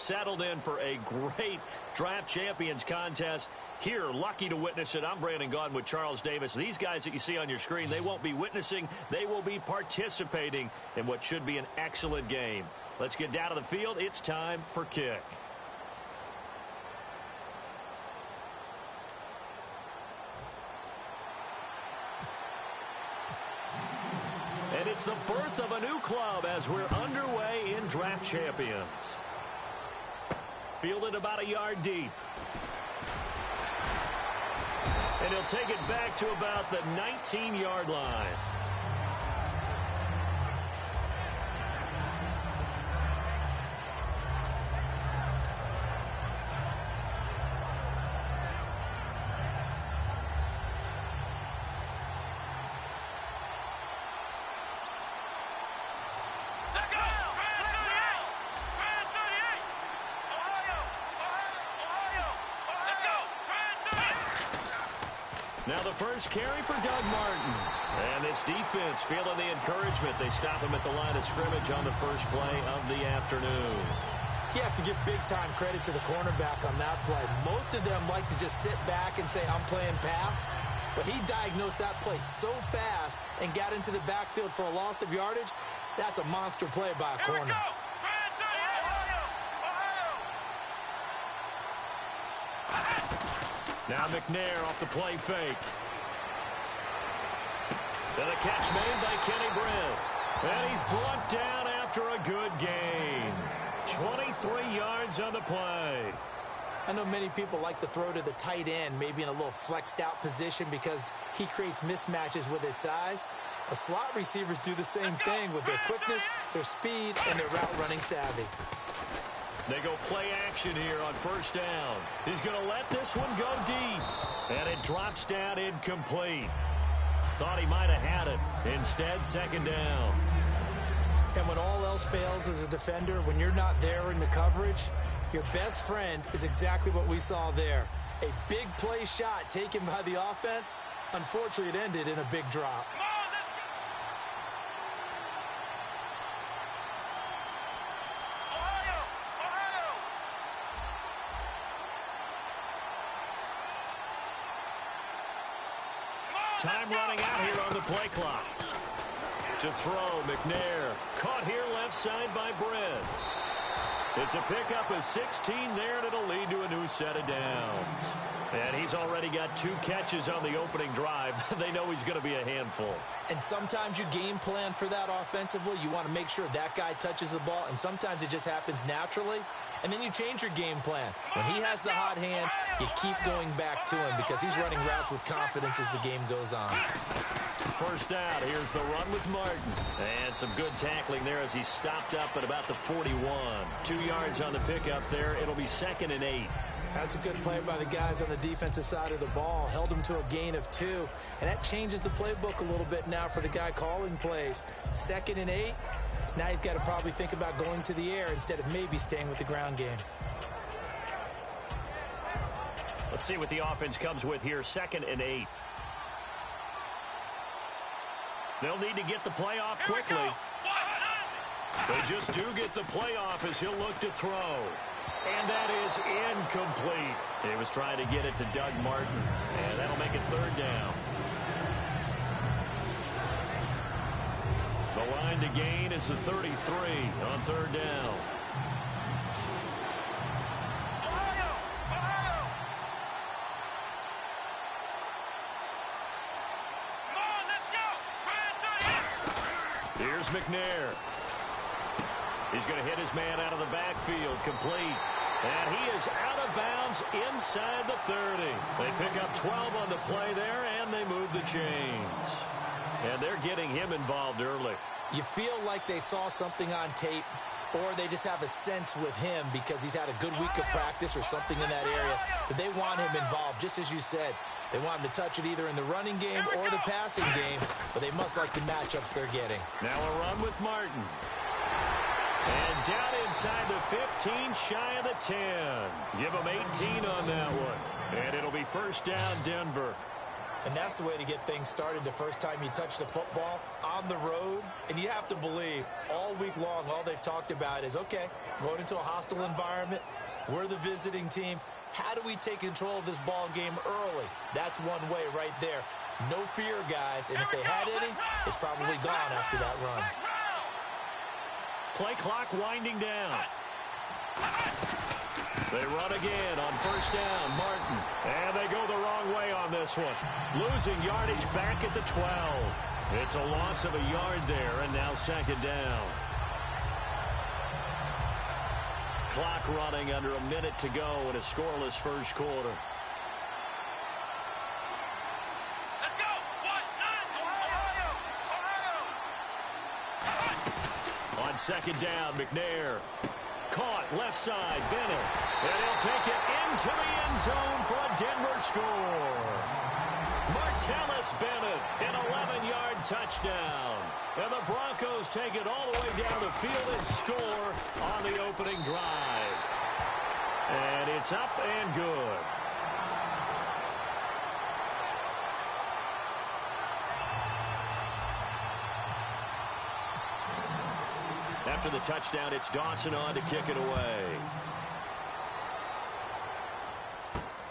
settled in for a great draft champions contest. Here, lucky to witness it. I'm Brandon Gaudin with Charles Davis. These guys that you see on your screen, they won't be witnessing. They will be participating in what should be an excellent game. Let's get down to the field. It's time for kick. And it's the birth of a new club as we're underway in draft champions. Fielded about a yard deep. And he'll take it back to about the 19-yard line. Now the first carry for Doug Martin. And this defense feeling the encouragement. They stop him at the line of scrimmage on the first play of the afternoon. You have to give big-time credit to the cornerback on that play. Most of them like to just sit back and say, I'm playing pass. But he diagnosed that play so fast and got into the backfield for a loss of yardage. That's a monster play by a corner. Now McNair off the play fake. And a catch made by Kenny Britt. And he's brought down after a good gain. 23 yards on the play. I know many people like to throw to the tight end, maybe in a little flexed out position because he creates mismatches with his size. The slot receivers do the same thing with their quickness, their speed, and their route running savvy. They go play action here on first down. He's going to let this one go deep. And it drops down incomplete. Thought he might have had it. Instead, second down. And when all else fails as a defender, when you're not there in the coverage, your best friend is exactly what we saw there. A big play shot taken by the offense. Unfortunately, it ended in a big drop. Time running out here on the play clock. To throw, McNair. Caught here left side by Britt. It's a pickup of 16 there, and it'll lead to a new set of downs. And he's already got 2 catches on the opening drive. They know he's going to be a handful. And sometimes you game plan for that offensively. You want to make sure that guy touches the ball, and sometimes it just happens naturally. And then you change your game plan. When he has the hot hand, you keep going back to him because he's running routes with confidence as the game goes on. First down, here's the run with Martin. And some good tackling there as he stopped up at about the 41. 2 yards on the pickup there. It'll be 2nd and 8. That's a good play by the guys on the defensive side of the ball. Held him to a gain of 2. And that changes the playbook a little bit now for the guy calling plays. 2nd and 8. Now he's got to probably think about going to the air instead of maybe staying with the ground game. Let's see what the offense comes with here. 2nd and 8. They'll need to get the play off quickly. They just do get the play off as he'll look to throw. And that is incomplete. He was trying to get it to Doug Martin. And that'll make it 3rd down. The line to gain is the 33 on 3rd down. Here's McNair. He's going to hit his man out of the backfield, complete. And he is out of bounds inside the 30. They pick up 12 on the play there, and they move the chains. And they're getting him involved early. You feel like they saw something on tape, or they just have a sense with him because he's had a good week of practice or something in that area that they want him involved, just as you said. They want him to touch it either in the running game or the passing game, but they must like the matchups they're getting. Now a run with Martin. And down inside the 15, shy of the 10. Give him 18 on that one. And it'll be first down, Denver. And that's the way to get things started the first time you touch the football on the road. And you have to believe all week long, all they've talked about is, okay, going into a hostile environment. We're the visiting team. How do we take control of this ball game early? That's one way right there. No fear, guys. And if they had any, it's probably gone after that run. Play clock winding down. They run again on first down, Martin. And they go the wrong way on this one. Losing yardage back at the 12. It's a loss of a yard there, and now second down. Clock running under a minute to go in a scoreless first quarter. Let's go! Ohio! On second down, McNair. Caught left side, Bennett. And he'll take it into the end zone for a Denver score. Martellus Bennett, an 11-yard touchdown. And the Broncos take it all the way down the field and score on the opening drive. And it's up and good. After the touchdown, it's Dawson on to kick it away.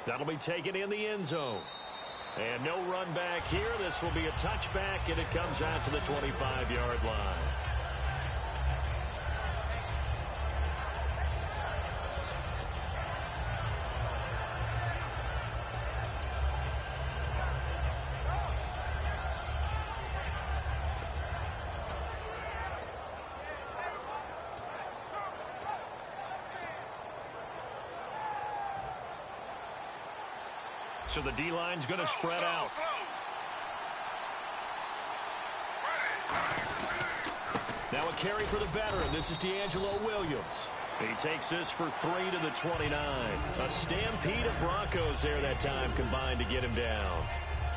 That'll be taken in the end zone. And no run back here. This will be a touchback, and it comes out to the 25-yard line. So the D-line's going to spread out. Now a carry for the veteran. This is D'Angelo Williams. He takes this for 3 to the 29. A stampede of Broncos there that time combined to get him down.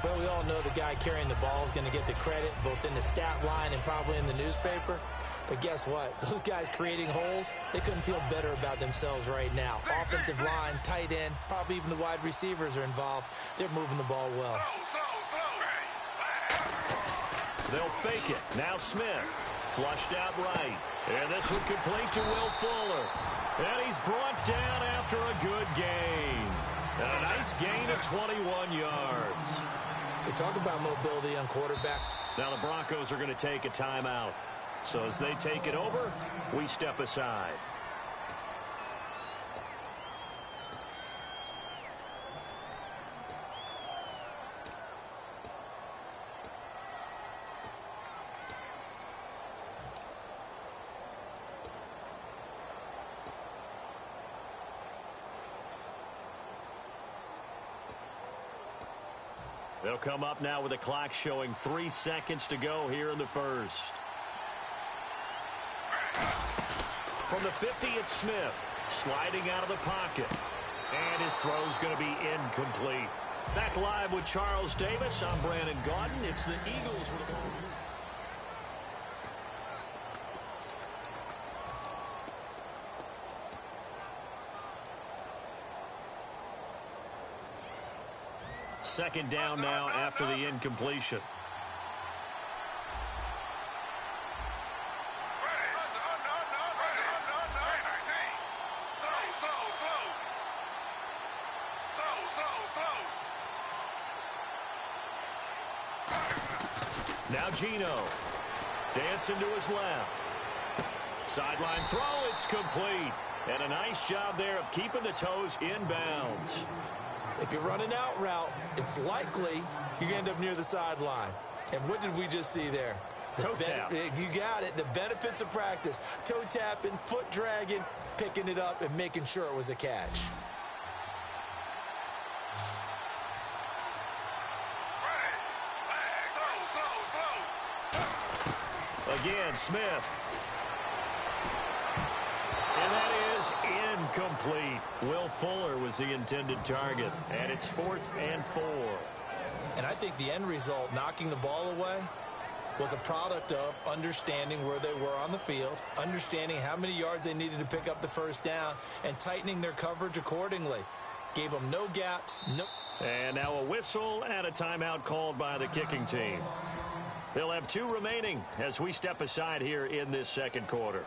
Well, we all know the guy carrying the ball is going to get the credit both in the stat line and probably in the newspaper. But guess what? Those guys creating holes, they couldn't feel better about themselves right now. Offensive line, tight end, probably even the wide receivers are involved. They're moving the ball well. They'll fake it. Now Smith. Flushed out right. And this one complete to Will Fuller. And he's brought down after a good gain. And a nice gain of 21 yards. They talk about mobility on quarterback. Now the Broncos are going to take a timeout. So as they take it over, we step aside. They'll come up now with a clock showing 3 seconds to go here in the first. From the 50, it's Smith, sliding out of the pocket. And his throw's going to be incomplete. Back live with Charles Davis. I'm Brandon Gaudin. It's the Eagles with the ball. Second down now after the incompletion. Now Gino, dancing to his left. Sideline throw, it's complete. And a nice job there of keeping the toes inbounds. If you're running out route, it's likely you're going to end up near the sideline. And what did we just see there? Toe tap. You got it. The benefits of practice. Toe tapping, foot dragging, picking it up, and making sure it was a catch. Again, Smith. And that is incomplete. Will Fuller was the intended target. And it's 4th and 4. And I think the end result, knocking the ball away, was a product of understanding where they were on the field, understanding how many yards they needed to pick up the first down, and tightening their coverage accordingly. Gave them no gaps, And now a whistle and a timeout called by the kicking team. They'll have 2 remaining as we step aside here in this second quarter.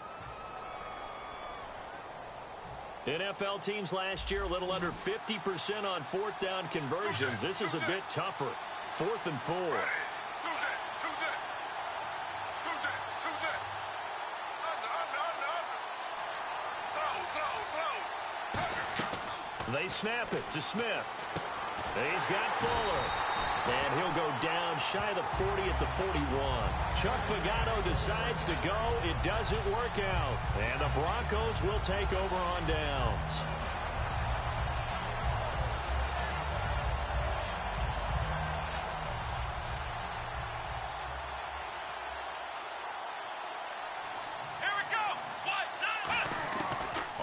NFL teams last year a little under 50% on 4th down conversions. This is a bit tougher. 4th and 4. They snap it to Smith. He's got Fuller. And he'll go down shy of the 40 at the 41. Chuck Pagano decides to go. It doesn't work out. And the Broncos will take over on downs. Here we go.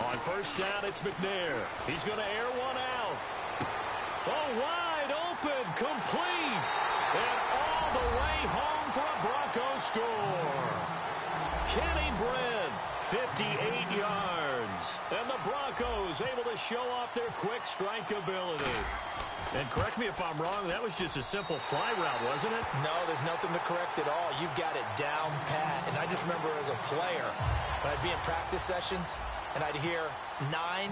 On first down, it's McNair. He's going to air one out. Oh, wide open, complete, and all the way home for a Broncos score. Kenny Brent, 58 yards, and the Broncos able to show off their quick strike ability. And correct me if I'm wrong, that was just a simple fly route, wasn't it? No, there's nothing to correct at all. You've got it down pat. And I just remember as a player, when I'd be in practice sessions, and I'd hear 9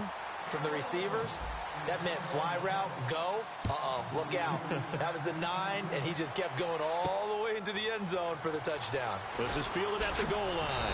from the receivers, that meant fly route, go, look out. That was the 9, and he just kept going all the way into the end zone for the touchdown. This is fielded at the goal line.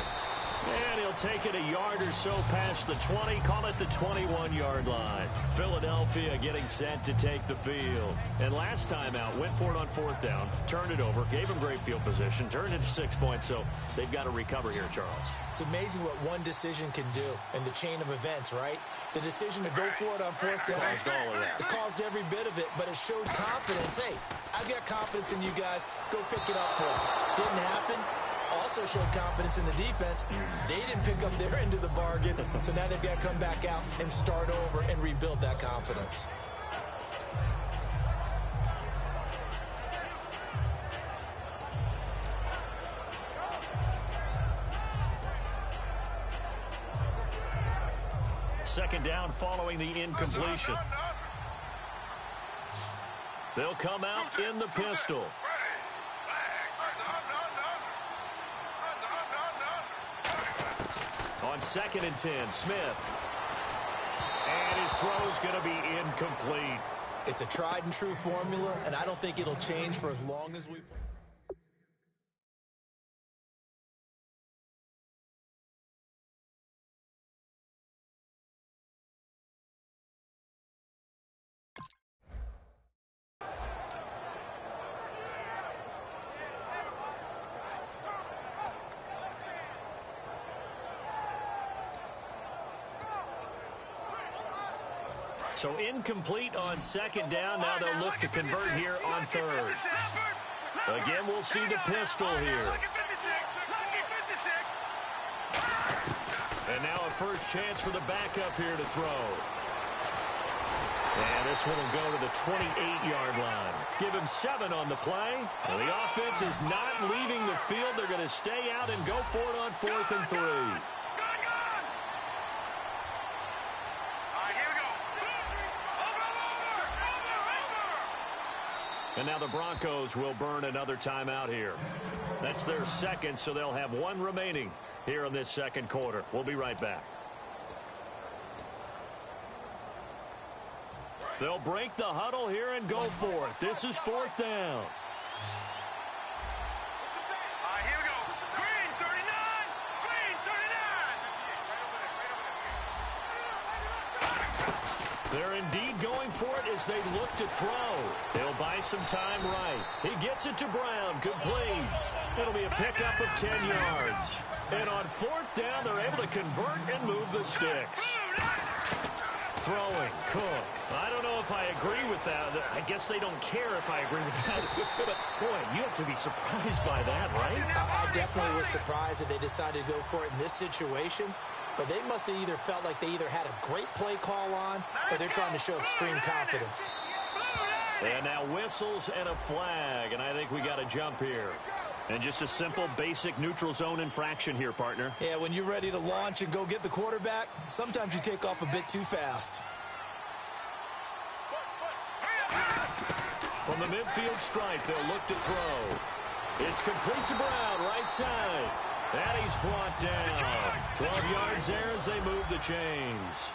And he'll take it a yard or so past the 20, call it the 21-yard line. Philadelphia getting set to take the field. And last time out, went for it on 4th down, turned it over, gave him great field position, turned it to 6 points, so they've got to recover here, Charles. It's amazing what one decision can do in the chain of events, right? The decision to go for it on 4th down, Caused all of that. It caused every bit of it, but it showed confidence. Hey, I've got confidence in you guys. Go pick it up for me. Didn't happen. Also showed confidence in the defense. They didn't pick up their end of the bargain, so now they've got to come back out and start over and rebuild that confidence. Second down following the incompletion. They'll come out in the pistol. On 2nd and 10, Smith. And his throw's going to be incomplete. It's a tried and true formula, and I don't think it'll change for as long as we... So incomplete on 2nd down. Now they'll look to convert here on 3rd. Again, we'll see the pistol here. And now a first chance for the backup here to throw. And this one will go to the 28-yard line. Give him 7 on the play. And the offense is not leaving the field. They're going to stay out and go for it on 4th and 3. And now the Broncos will burn another timeout here. That's their 2nd, so they'll have 1 remaining here in this second quarter. We'll be right back. They'll break the huddle here and go for it. This is 4th down. Here we go. Green 39. Green 39. They're indeed going for it as they look to throw. They'll buy some time right. He gets it to Brown, complete. It'll be a pickup of 10 yards. And on 4th down, they're able to convert and move the sticks. Throwing, Cook. I don't know if I agree with that. I guess they don't care if I agree with that. But, boy, you have to be surprised by that, right? I definitely was surprised that they decided to go for it in this situation. But they must have either felt like they either had a great play call on or they're trying to show extreme confidence. And now whistles and a flag, and I think we got a jump here. And just a simple, basic neutral zone infraction here, partner. Yeah, when you're ready to launch and go get the quarterback, sometimes you take off a bit too fast. From the midfield stripe, they'll look to throw. It's complete to Brown, right side. And he's brought down. 12 yards there as they move the chains.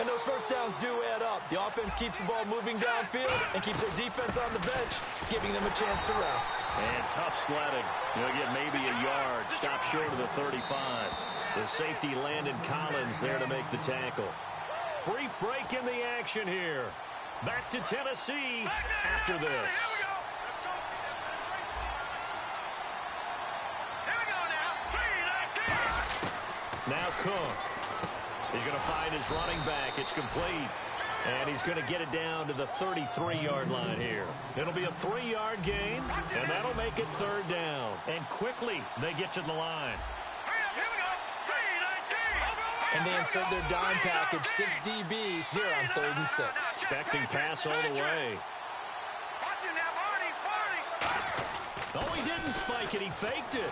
And those first downs do add up. The offense keeps the ball moving downfield and keeps their defense on the bench, giving them a chance to rest. And tough sledding. You'll get maybe a yard. Stop short of the 35. The safety Landon Collins there to make the tackle. Brief break in the action here. Back to Tennessee after this. Now Cook. He's going to find his running back. It's complete. And he's going to get it down to the 33-yard line here. It'll be a 3-yard gain, and that'll make it third down. And quickly, they get to the line. And they insert their dime package, 6 DBs here on 3rd and 6. Expecting pass all the way. Oh, he didn't spike it. He faked it.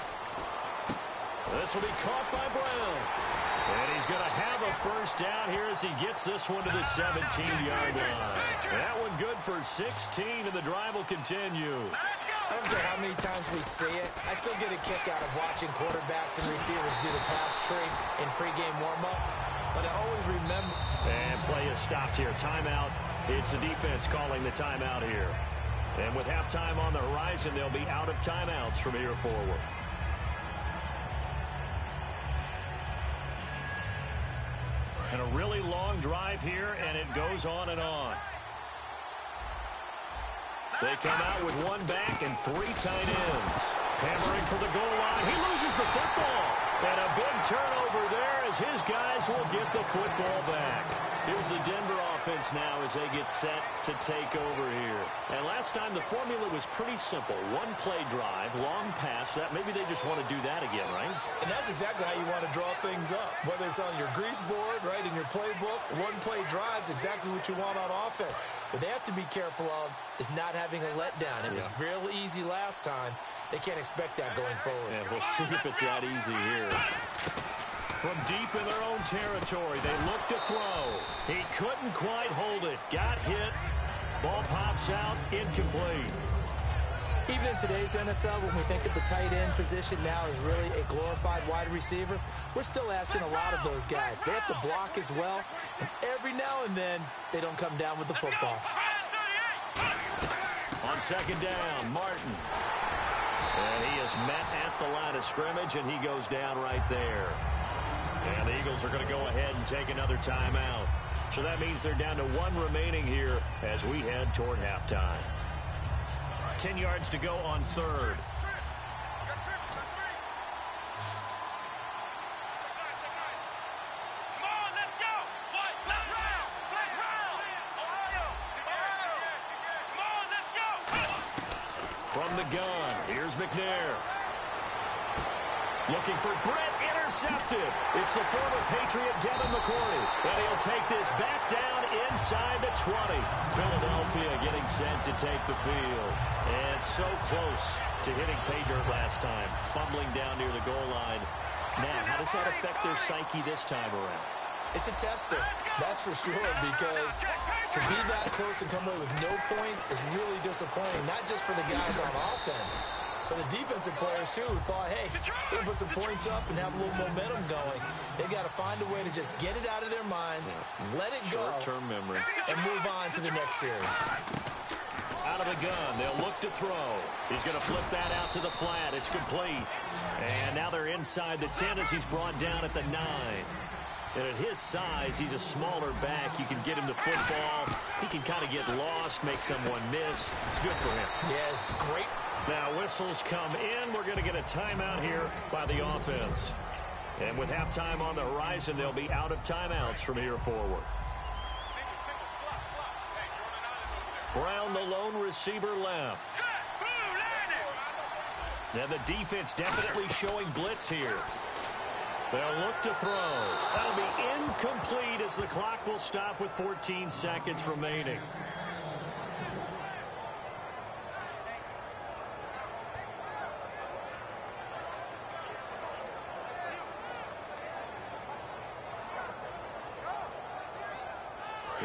This will be caught by Brown. And he's going to have a first down here as he gets this one to the 17-yard line. That one good for 16, and the drive will continue. I don't care how many times we see it. I still get a kick out of watching quarterbacks and receivers do the pass tree in pregame warm-up. But I always remember. And play is stopped here. Timeout. It's the defense calling the timeout here. And with halftime on the horizon, they'll be out of timeouts from here forward. And a really long drive here, and it goes on and on. They come out with one back and 3 tight ends. Hammering for the goal line. He loses the football. And a big turnover there as his guys will get the football back. Here's the Denver offense now as they get set to take over here. And last time the formula was pretty simple. One play drive, long pass. That maybe they just want to do that again, right? And that's exactly how you want to draw things up. Whether it's on your grease board, right, in your playbook, one play drive's exactly what you want on offense. What they have to be careful of is not having a letdown. It was real easy last time. They can't expect that going forward. And we'll see if it's that easy here. From deep in their own territory, they look to throw. He couldn't quite hold it. Got hit. Ball pops out. Incomplete. Even in today's NFL, when we think of the tight end position now as really a glorified wide receiver, we're still asking a lot of those guys. They have to block as well. And every now and then, they don't come down with the football. On second down, Martin. And he is met at the line of scrimmage, and he goes down right there. And the Eagles are going to go ahead and take another timeout. So that means they're down to 1 remaining here as we head toward halftime. 10 yards to go on third. From the gun, here's McNair. Looking for Brett, intercepted. It's the former Patriot Devin McCourty. And he'll take this back down inside the 20. Philadelphia getting set to take the field. And so close to hitting pay dirt last time. Fumbling down near the goal line. Now, how does that affect their psyche this time around? It's a tester, that's for sure, because to be that close and come away with no points is really disappointing, not just for the guys on offense, but the defensive players, too, who thought, hey, we'll put some points up and have a little momentum going. They've got to find a way to just get it out of their minds, let it go, short-term memory, and move on to the next series. Out of the gun, they'll look to throw. He's going to flip that out to the flat. It's complete. And now they're inside the 10 as he's brought down at the 9. And at his size, he's a smaller back. You can get him the football. He can kind of get lost, make someone miss. It's good for him. Yeah, it's great. Now whistles come in. We're going to get a timeout here by the offense. And with halftime on the horizon, they'll be out of timeouts from here forward. Brown, the lone receiver, left. And the defense definitely showing blitz here. They'll look to throw. That'll be incomplete as the clock will stop with 14 seconds remaining.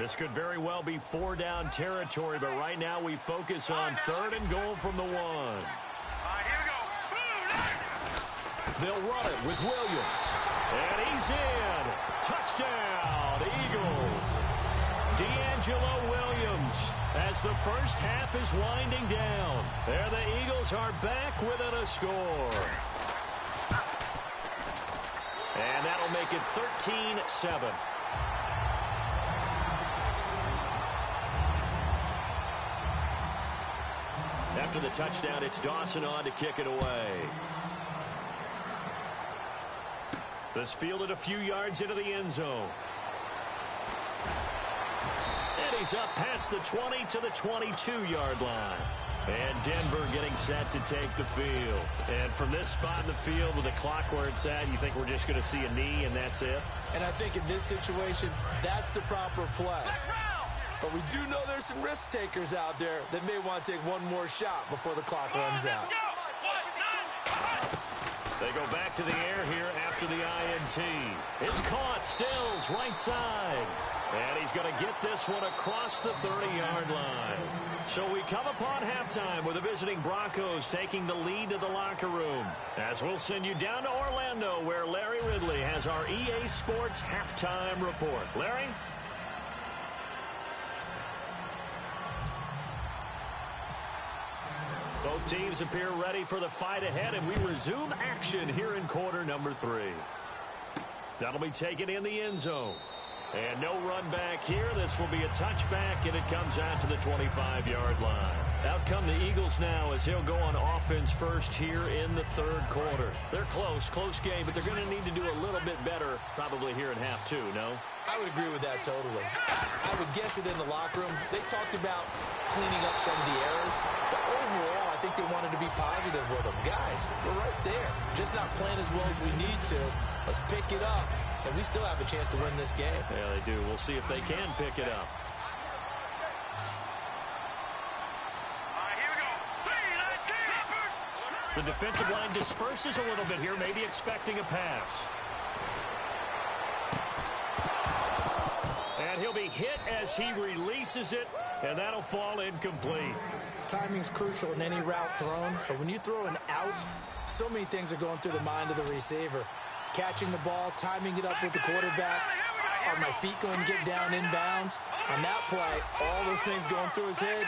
This could very well be 4-down territory, but right now we focus on 3rd and goal from the 1. All right, here we go. They'll run it with Williams. And he's in. Touchdown, Eagles. D'Angelo Williams as the first half is winding down. There the Eagles are back within a score. And that'll make it 13-7. After the touchdown, it's Dawson on to kick it away. This fielded a few yards into the end zone. And he's up past the 20 to the 22-yard line. And Denver getting set to take the field. And from this spot in the field with the clock where it's at, you think we're just going to see a knee and that's it? And I think in this situation, that's the proper play. But we do know there's some risk takers out there that may want to take one more shot before the clock runs out. They go back to the air here after the INT. It's caught. Stills right side. And he's going to get this one across the 30-yard line. So we come upon halftime with the visiting Broncos taking the lead to the locker room. As we'll send you down to Orlando where Larry Ridley has our EA Sports halftime report. Larry? Both teams appear ready for the fight ahead, and we resume action here in quarter number 3. That'll be taken in the end zone. And no run back here. This will be a touchback, and it comes out to the 25-yard line. Out come the Eagles now as he'll go on offense first here in the 3rd quarter. They're close game, but they're going to need to do a little bit better probably here in half 2, no? I would agree with that totally. I would guess it in the locker room. They talked about cleaning up some of the errors, but overall, I think they wanted to be positive with them. Guys, we're right there. Just not playing as well as we need to. Let's pick it up, and we still have a chance to win this game. Yeah, they do. We'll see if they can pick it up. The defensive line disperses a little bit here, maybe expecting a pass. And he'll be hit as he releases it, and that'll fall incomplete. Timing's crucial in any route thrown, but when you throw an out, so many things are going through the mind of the receiver. Catching the ball, timing it up with the quarterback. Are my feet going to get down inbounds? On that play, all those things going through his head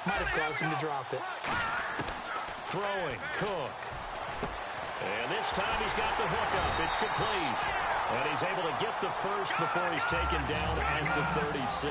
might have caused him to drop it. Throwing, Cook. And this time he's got the hook up. It's complete. And he's able to get the first before he's taken down at the 36.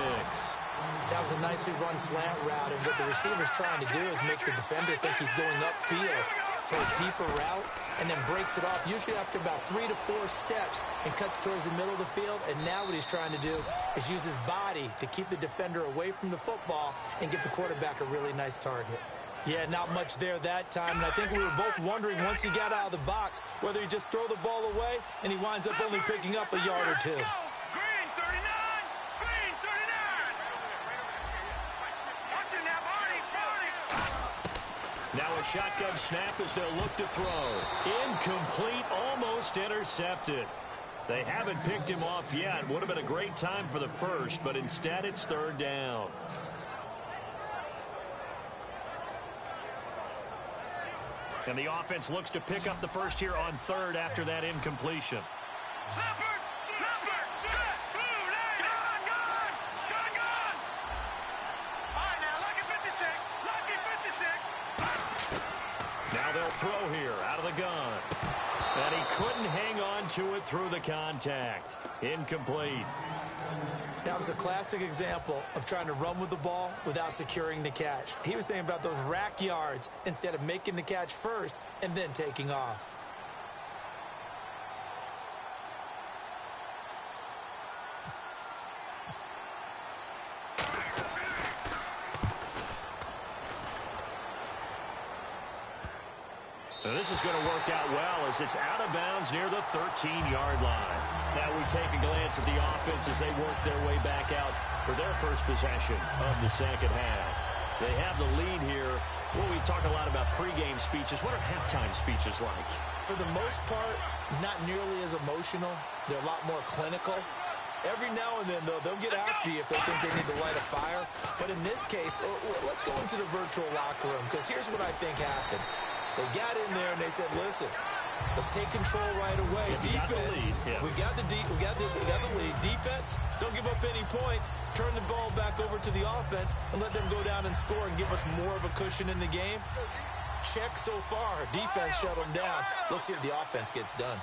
That was a nicely run slant route, and what the receiver's trying to do is make the defender think he's going upfield for a deeper route, and then breaks it off, usually after about 3 to 4 steps, and cuts towards the middle of the field. And now what he's trying to do is use his body to keep the defender away from the football and give the quarterback a really nice target. Yeah, not much there that time, and I think we were both wondering once he got out of the box whether he just throw the ball away, and he winds up only picking up a yard or 2. Green 39! Green 39! Watch it now, Barney! Now a shotgun snap as they'll look to throw. Incomplete, almost intercepted. They haven't picked him off yet. Would have been a great time for the first, but instead it's 3rd down. And the offense looks to pick up the first here on 3rd after that incompletion. Leopard! Leopard! Set! Blue! Gone! All right, now, lucky 56. Lucky 56. Now they'll throw here out of the gun. And he couldn't hang on to it through the contact. Incomplete. That was a classic example of trying to run with the ball without securing the catch. He was thinking about those rack yards instead of making the catch first and then taking off. Now this is going to work out well as it's out of bounds near the 13-yard line. Now we take a glance at the offense as they work their way back out for their first possession of the second half. They have the lead here. Well, we talk a lot about pregame speeches. What are halftime speeches like? For the most part, not nearly as emotional. They're a lot more clinical. Every now and then, though, they'll get after you if they think they need to light a fire. But in this case, let's go into the virtual locker room, because here's what I think happened. They got in there and they said, listen, let's take control right away. Defense, we got the lead. Defense, don't give up any points. Turn the ball back over to the offense and let them go down and score and give us more of a cushion in the game. Check so far. Defense shut them down. Let's see if the offense gets done.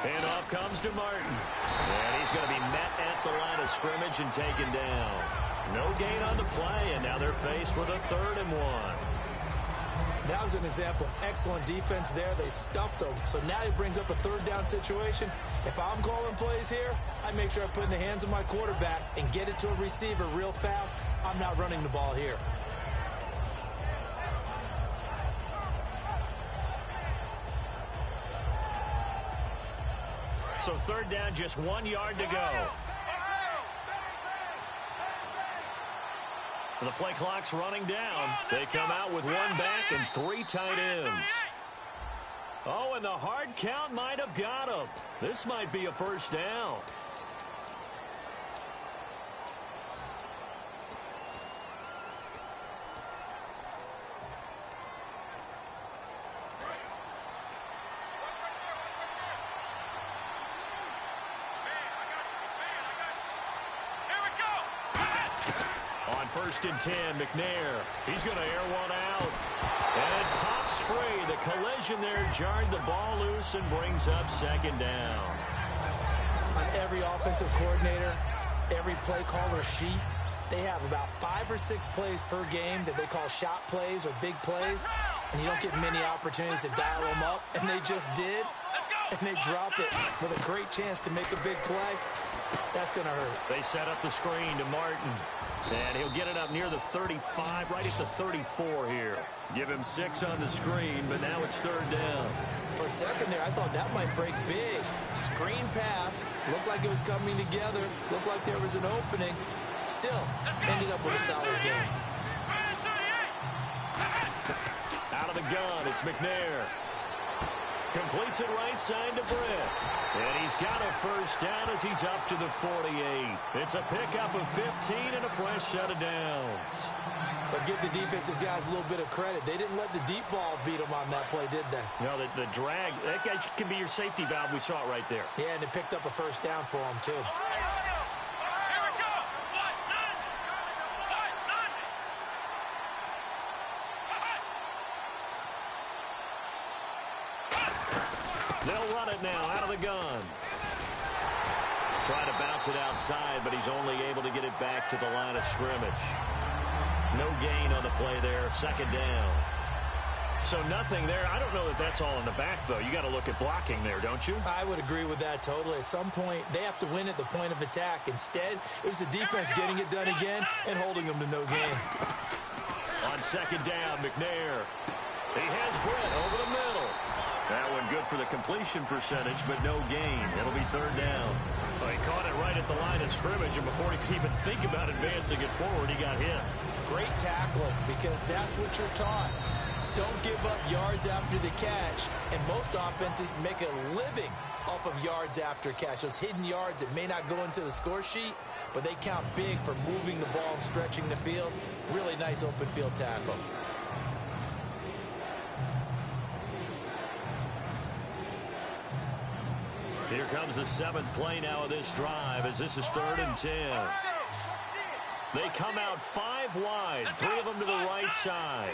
And off comes to Martin. And he's going to be met at the line of scrimmage and taken down. No gain on the play, and now they're faced with a 3rd and 1. That was an example of excellent defense there. They stuffed them. So now he brings up a 3rd down situation. If I'm calling plays here, I make sure I put it in the hands of my quarterback and get it to a receiver real fast. I'm not running the ball here. So 3rd down, just 1 yard to go. The play clock's running down. They come out with 1 back and 3 tight ends. Oh, and the hard count might have got him. This might be a 1st down. On 1st and 10, McNair. He's going to air one out. And it pops free. The collision there jarred the ball loose and brings up 2nd down. On every offensive coordinator, every play caller sheet, they have about 5 or 6 plays per game that they call shot plays or big plays. And you don't get many opportunities to dial them up. And they just did. And they drop it with a great chance to make a big play. That's going to hurt. They set up the screen to Martin. And he'll get it up near the 35, right at the 34 here. Give him 6 on the screen, but now it's 3rd down. For a second there, I thought that might break big. Screen pass. Looked like it was coming together. Looked like there was an opening. Still, ended up with a solid game. Out of the gun, it's McNair. Completes it right side to Brett. And he's got a 1st down as he's up to the 48. It's a pickup of 15 and a fresh set of downs. But give the defensive guys a little bit of credit. They didn't let the deep ball beat them on that play, did they? No, the drag, that guy can be your safety valve. We saw it right there. Yeah, and it picked up a 1st down for them, too. They'll run it now out of the gun. Trying to bounce it outside, but he's only able to get it back to the line of scrimmage. No gain on the play there. 2nd down. So nothing there. I don't know if that's all in the back, though. You got to look at blocking there, don't you? I would agree with that totally. At some point, they have to win at the point of attack. Instead, it was the defense getting it done again and holding them to no gain. On 2nd down, McNair. He has Brett over the middle. That one good for the completion percentage, but no gain. It'll be 3rd down. Well, he caught it right at the line of scrimmage, and before he could even think about advancing it forward, he got hit. Great tackling, because that's what you're taught. Don't give up yards after the catch. And most offenses make a living off of yards after catch. Those hidden yards that may not go into the score sheet, but they count big for moving the ball and stretching the field. Really nice open field tackle. Here comes the 7th play now of this drive as this is 3rd and 10. They come out 5 wide, 3 of them to the right side.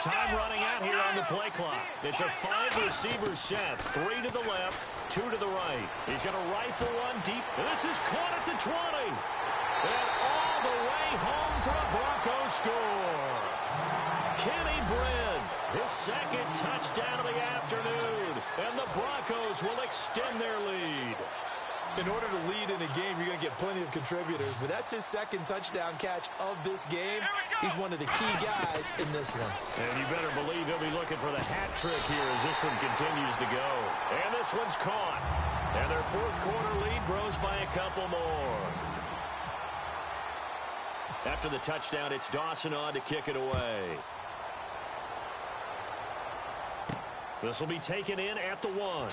Time running out here on the play clock. It's a 5-receiver set, 3 to the left, 2 to the right. He's going to rifle one deep. This is caught at the 20. And all the way home for a Broncos score. Kenny Brent, his 2nd touchdown of the afternoon. And the Broncos will extend their lead. In order to lead in a game, you're going to get plenty of contributors. But that's his 2nd touchdown catch of this game. He's one of the key guys in this one. And you better believe he'll be looking for the hat trick here as this one continues to go. And this one's caught. And their 4th quarter lead grows by a couple more. After the touchdown, it's Dawson on to kick it away. This will be taken in at the 1.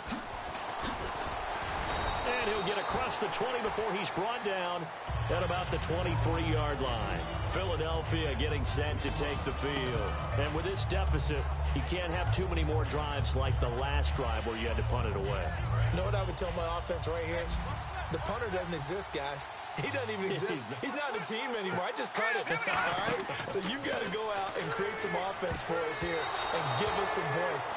And he'll get across the 20 before he's brought down at about the 23-yard line. Philadelphia getting set to take the field. And with this deficit, you can't have too many more drives like the last drive where you had to punt it away. You know what I would tell my offense right here? The punter doesn't exist, guys. He doesn't even exist. He's not a team anymore. I just cut it. All right? So you've got to go out and create some offense for us here and give us some points.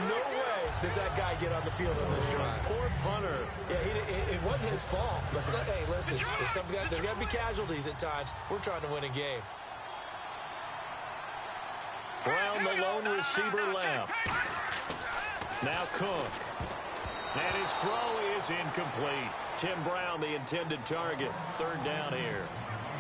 No way does that guy get on the field on this drive. Poor punter. Yeah, it wasn't his fault. But hey, listen, there's got to be casualties at times. We're trying to win a game. Brown, the lone receiver left. Now Cook. And his throw is incomplete. Tim Brown, the intended target. Third down here.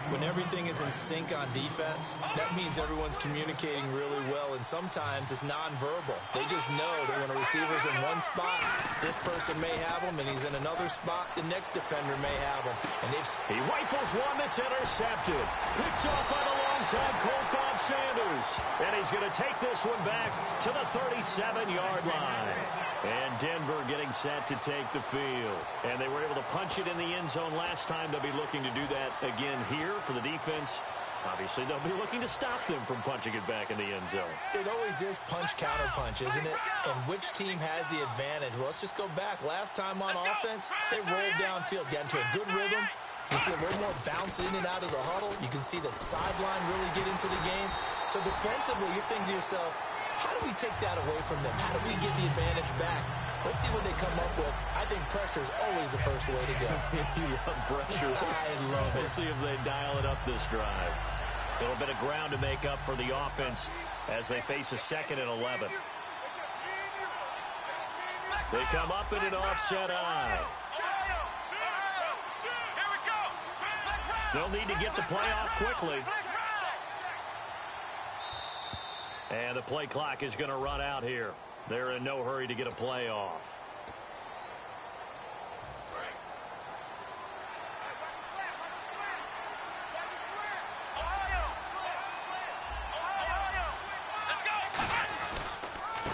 When everything is in sync on defense, that means everyone's communicating really well, and sometimes it's nonverbal. They just know that when a receiver's in one spot, this person may have him, and he's in another spot, the next defender may have him. And he rifles one that's intercepted. Picked off by the longtime Colt Bob Sanders. And he's going to take this one back to the 37-yard line. And Denver getting set to take the field. And they were able to punch it in the end zone last time. They'll be looking to do that again here for the defense. Obviously, they'll be looking to stop them from punching it back in the end zone. It always is punch-counter-punch, isn't it? And which team has the advantage? Well, let's just go back. Last time on offense, they rolled downfield, got into a good rhythm. You can see a little more bounce in and out of the huddle. You can see the sideline really get into the game. So defensively, you're thinking to yourself, how do we take that away from them? How do we get the advantage back? Let's see what they come up with. I think pressure is always the first way to go. You love pressure. I love it. We'll see if they dial it up this drive. A little bit of ground to make up for the offense as they face a 2nd and 11. They come up in an offset eye. They'll need to get the play off quickly. And the play clock is going to run out here. They're in no hurry to get a play off.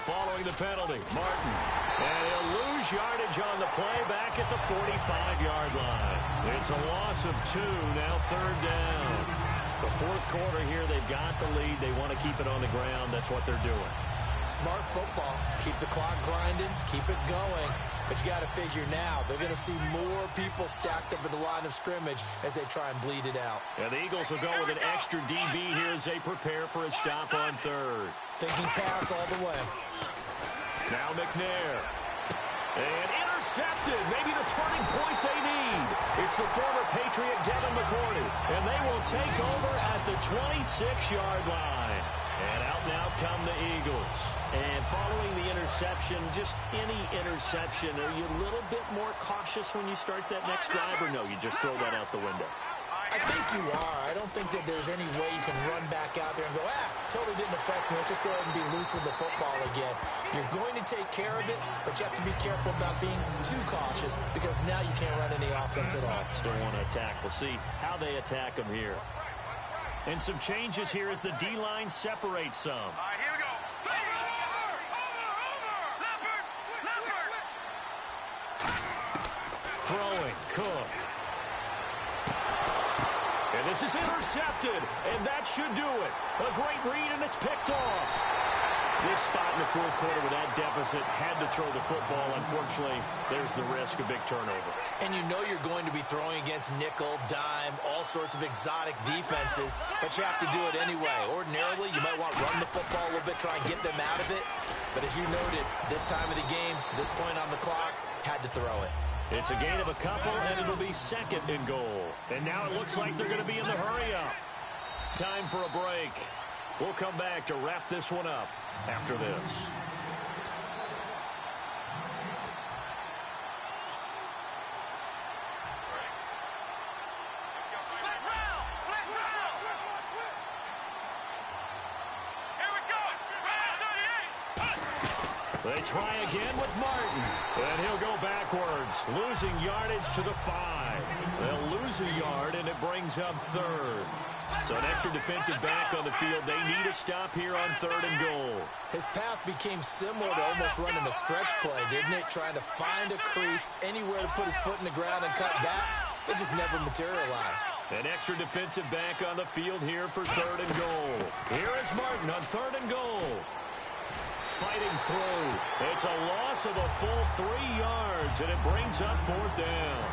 Following the penalty, Martin. And he'll lose yardage on the play back at the 45-yard line. It's a loss of 2, now 3rd down. The 4th quarter here, they've got the lead. They want to keep it on the ground. That's what they're doing. Smart football. Keep the clock grinding. Keep it going. But you got to figure now, they're going to see more people stacked up at the line of scrimmage as they try and bleed it out. And the Eagles will go with an extra DB here as they prepare for a stop on 3rd. Thinking pass all the way. Now McNair. And intercepted. Maybe the turning point they need. It's the former Patriot Devin McCourty. And they will take over at the 26-yard line. And out now come the Eagles. And following the interception, just any interception, are you a little bit more cautious when you start that next drive, or no, you just throw that out the window? I think you are. I don't think that there's any way you can run back out there and go, totally didn't affect me. Let's just go ahead and be loose with the football again. You're going to take care of it, but you have to be careful about being too cautious because now you can't run any offense at all. Still want to attack. We'll see how they attack them here. And some changes here as the D-line separates some. All right, here we go. Throwing, Cook. And this is intercepted, and that should do it. A great read, and it's picked off. This spot in the 4th quarter with that deficit had to throw the football. Unfortunately, there's the risk of big turnover. And you know you're going to be throwing against nickel, dime, all sorts of exotic defenses, but you have to do it anyway. Ordinarily, you might want to run the football a little bit, try and get them out of it. But as you noted, this time of the game, this point on the clock, had to throw it. It's a gain of a couple, and it'll be 2nd and goal. And now it looks like they're going to be in the hurry-up. Time for a break. We'll come back to wrap this one up after this. They try again with Martin, and he'll go backwards, losing yardage to the 5. They'll lose a yard, and it brings up 3rd. So an extra defensive back on the field. They need a stop here on 3rd and goal. His path became similar to almost running a stretch play, didn't it? Trying to find a crease, anywhere to put his foot in the ground and cut back. It just never materialized. An extra defensive back on the field here for 3rd and goal. Here is Martin on 3rd and goal. Fighting through. It's a loss of a full 3 yards, and it brings up 4th down.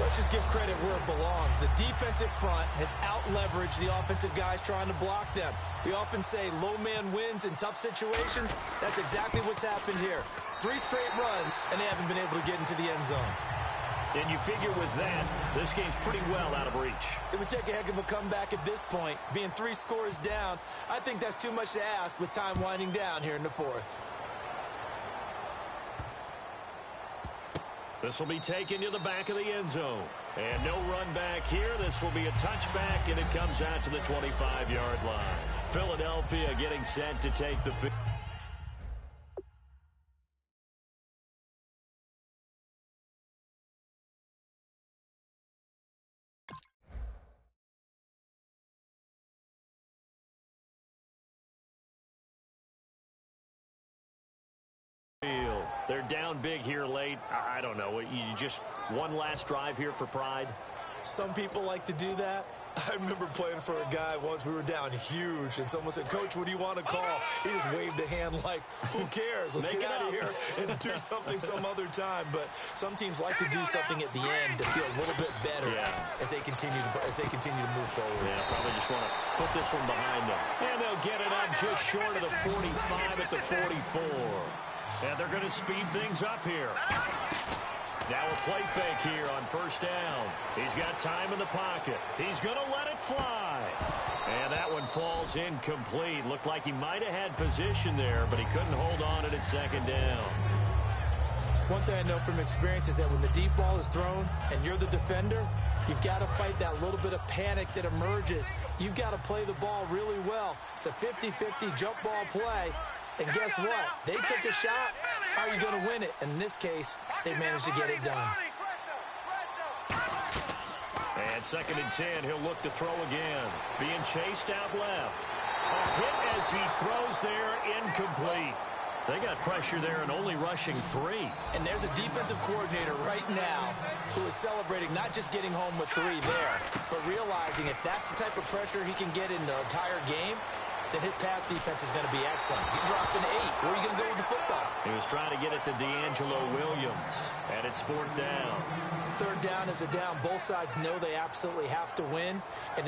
Let's just give credit where it belongs. The defensive front has out-leveraged the offensive guys trying to block them. We often say low man wins in tough situations. That's exactly what's happened here. 3 straight runs, and they haven't been able to get into the end zone. And you figure with that, this game's pretty well out of reach. It would take a heck of a comeback at this point. Being 3 scores down, I think that's too much to ask with time winding down here in the 4th. This will be taken to the back of the end zone. And no run back here. This will be a touchback, and it comes out to the 25-yard line. Philadelphia getting set to take the field. They're down big here late. I don't know. You just one last drive here for pride? Some people like to do that. I remember playing for a guy once. We were down huge, and someone said, "Coach, what do you want to call?" He just waved a hand like, "Who cares? Let's get out of here and do something some other time." But some teams like to do something at the end to feel a little bit better as they continue to move forward. Yeah, probably just want to put this one behind them. And they'll get it up just short of the 45 at the 44. And they're going to speed things up here. Now a play fake here on 1st down. He's got time in the pocket. He's going to let it fly. And that one falls incomplete. Looked like he might have had position there, but he couldn't hold on it at 2nd down. One thing I know from experience is that when the deep ball is thrown and you're the defender, you've got to fight that little bit of panic that emerges. You've got to play the ball really well. It's a 50-50 jump ball play. And guess what? They took a shot. How are you going to win it? And in this case, they managed to get it done. And 2nd and 10, he'll look to throw again. Being chased out left. A hit as he throws there, incomplete. They got pressure there and only rushing 3. And there's a defensive coordinator right now who is celebrating not just getting home with 3 there, but realizing if that's the type of pressure he can get in the entire game, then his pass defense is going to be excellent. He dropped an 8. Where are you going to go with the football? He was trying to get it to D'Angelo Williams, and it's 4th down. 3rd down is a down. Both sides know they absolutely have to win, and